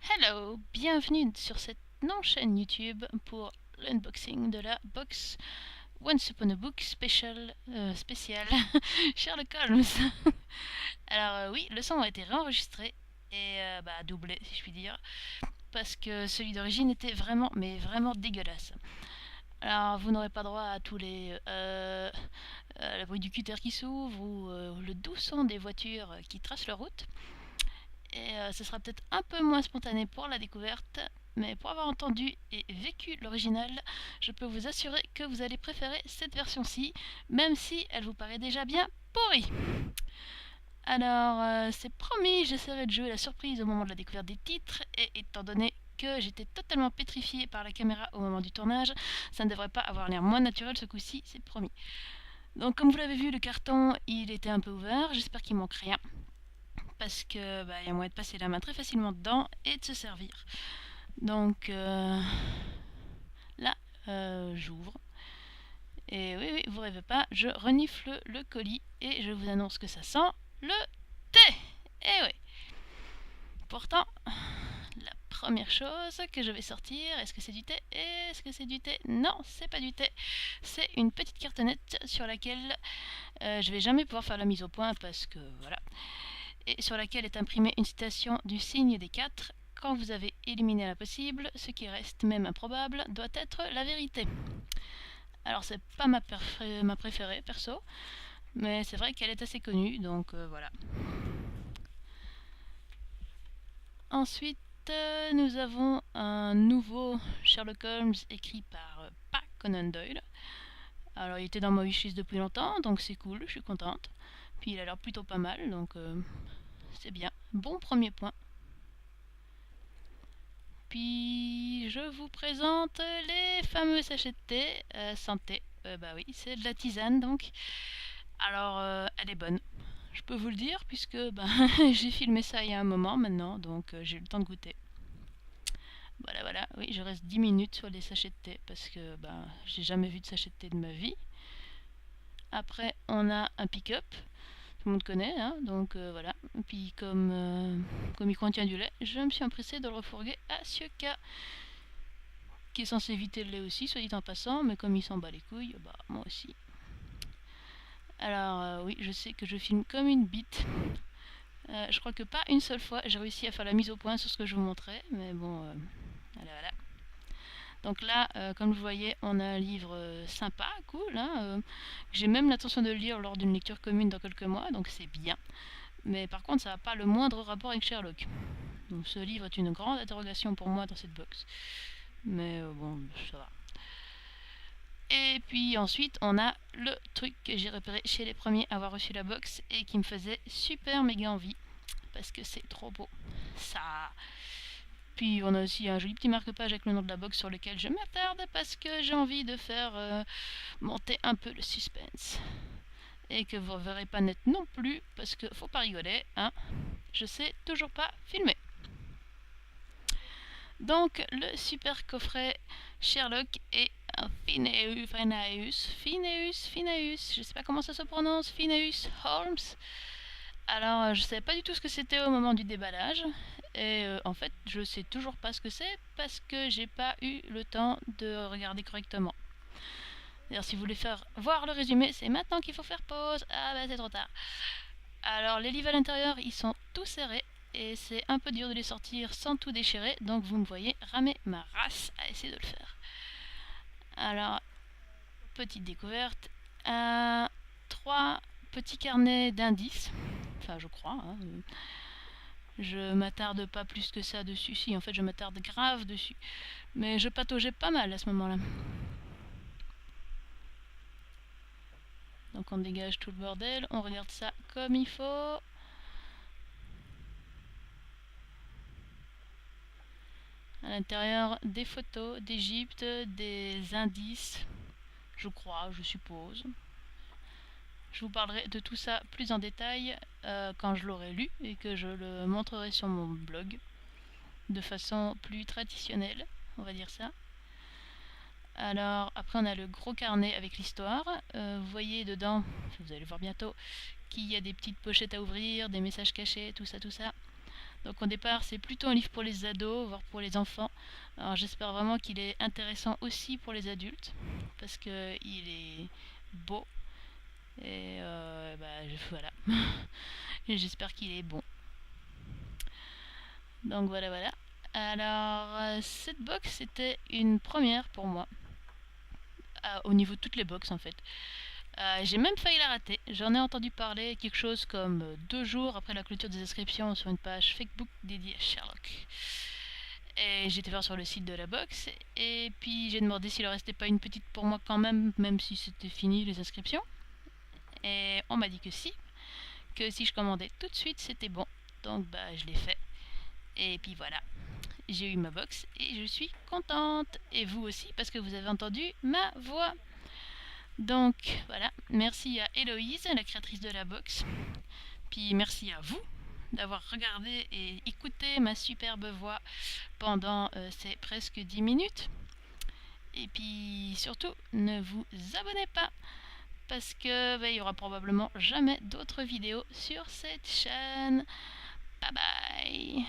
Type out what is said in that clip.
Hello, bienvenue sur cette non-chaîne YouTube pour l'unboxing de la box Once Upon a Book spécial Sherlock Holmes. Alors oui, le son a été réenregistré et doublé si je puis dire, parce que celui d'origine était vraiment, mais vraiment dégueulasse. Alors vous n'aurez pas droit à tous les le bruit du cutter qui s'ouvre ou le doux son des voitures qui tracent leur route. Et ce sera peut-être un peu moins spontané pour la découverte, mais pour avoir entendu et vécu l'original, je peux vous assurer que vous allez préférer cette version-ci, même si elle vous paraît déjà bien pourrie. Alors, c'est promis, j'essaierai de jouer la surprise au moment de la découverte des titres, et étant donné que j'étais totalement pétrifiée par la caméra au moment du tournage, ça ne devrait pas avoir l'air moins naturel ce coup-ci, c'est promis. Donc comme vous l'avez vu, le carton, il était un peu ouvert, j'espère qu'il manque rien, parce que y a moyen de passer la main très facilement dedans et de se servir. Donc là, j'ouvre. Et oui, oui, vous rêvez pas, je renifle le colis et je vous annonce que ça sent le thé. Et oui. Pourtant, la première chose que je vais sortir, est-ce que c'est du thé? Est-ce que c'est du thé? Non, c'est pas du thé. C'est une petite cartonnette sur laquelle je vais jamais pouvoir faire la mise au point parce que voilà. Et sur laquelle est imprimée une citation du signe des 4. Quand vous avez éliminé l'impossible, ce qui reste même improbable doit être la vérité. Alors c'est pas ma préférée perso, mais c'est vrai qu'elle est assez connue, donc voilà. Ensuite, nous avons un nouveau Sherlock Holmes écrit par pas Conan Doyle. Alors il était dans ma wishlist depuis longtemps, donc c'est cool, je suis contente. Puis il a l'air plutôt pas mal, donc c'est bien. Bon premier point. Puis je vous présente les fameux sachets de thé santé. Bah oui, c'est de la tisane donc. Alors elle est bonne, je peux vous le dire puisque j'ai filmé ça il y a un moment maintenant, donc j'ai eu le temps de goûter. Voilà, voilà, oui, je reste 10 minutes sur les sachets de thé parce que j'ai jamais vu de sachet de thé de ma vie. Après, on a un pick-up, tout le monde connaît, hein, donc voilà. Et puis comme il contient du lait, je me suis empressée de le refourguer à Sioka, qui est censé éviter le lait aussi, soit dit en passant, mais comme il s'en bat les couilles, moi aussi. Alors oui, je sais que je filme comme une bite. Je crois que pas une seule fois j'ai réussi à faire la mise au point sur ce que je vous montrais, mais bon, voilà, voilà. Donc là, comme vous voyez, on a un livre sympa, cool, hein, j'ai même l'intention de le lire lors d'une lecture commune dans quelques mois, donc c'est bien. Mais par contre, ça n'a pas le moindre rapport avec Sherlock. Donc ce livre est une grande interrogation pour moi dans cette box. Mais bon, ça va. Et puis ensuite, on a le truc que j'ai repéré chez les premiers à avoir reçu la box et qui me faisait super méga envie. Parce que c'est trop beau. Ça. Puis on a aussi un joli petit marque-page avec le nom de la box sur lequel je m'attarde parce que j'ai envie de faire monter un peu le suspense. Et que vous ne verrez pas net non plus parce que faut pas rigoler, hein. Je sais toujours pas filmer. Donc le super coffret Sherlock est un Phineus, je sais pas comment ça se prononce, Phineus Holmes. Alors je savais pas du tout ce que c'était au moment du déballage et en fait je sais toujours pas ce que c'est parce que j'ai pas eu le temps de regarder correctement. D'ailleurs si vous voulez faire voir le résumé, c'est maintenant qu'il faut faire pause. Ah c'est trop tard. Alors les livres à l'intérieur ils sont tout serrés et c'est un peu dur de les sortir sans tout déchirer, donc vous me voyez ramer ma race à essayer de le faire. Alors, petite découverte, 3 petits carnets d'indices, enfin je crois, hein. Je m'attarde pas plus que ça dessus, si en fait je m'attarde grave dessus, mais je pataugeais pas mal à ce moment-là. Donc on dégage tout le bordel, on regarde ça comme il faut. À l'intérieur, des photos d'Égypte, des indices, je crois, je suppose. Je vous parlerai de tout ça plus en détail quand je l'aurai lu et que je le montrerai sur mon blog de façon plus traditionnelle, on va dire ça. Alors après on a le gros carnet avec l'histoire. Vous voyez dedans, vous allez le voir bientôt, qu'il y a des petites pochettes à ouvrir, des messages cachés, tout ça, tout ça. Donc au départ c'est plutôt un livre pour les ados, voire pour les enfants. Alors j'espère vraiment qu'il est intéressant aussi pour les adultes, parce que il est beau, et voilà. Et j'espère qu'il est bon. Donc voilà, voilà. Alors cette box c'était une première pour moi, au niveau de toutes les box en fait. J'ai même failli la rater. J'en ai entendu parler quelque chose comme 2 jours après la clôture des inscriptions sur une page Facebook dédiée à Sherlock. Et j'étais voir sur le site de la box, et puis j'ai demandé s'il en restait pas une petite pour moi quand même, même si c'était fini les inscriptions. Et on m'a dit que si je commandais tout de suite c'était bon. Donc bah je l'ai fait. Et puis voilà, j'ai eu ma box et je suis contente. Et vous aussi, parce que vous avez entendu ma voix. Donc voilà, merci à Héloïse, la créatrice de la box. Puis merci à vous d'avoir regardé et écouté ma superbe voix pendant ces presque 10 minutes. Et puis surtout, ne vous abonnez pas, parce que il y aura probablement jamais d'autres vidéos sur cette chaîne. Bye bye.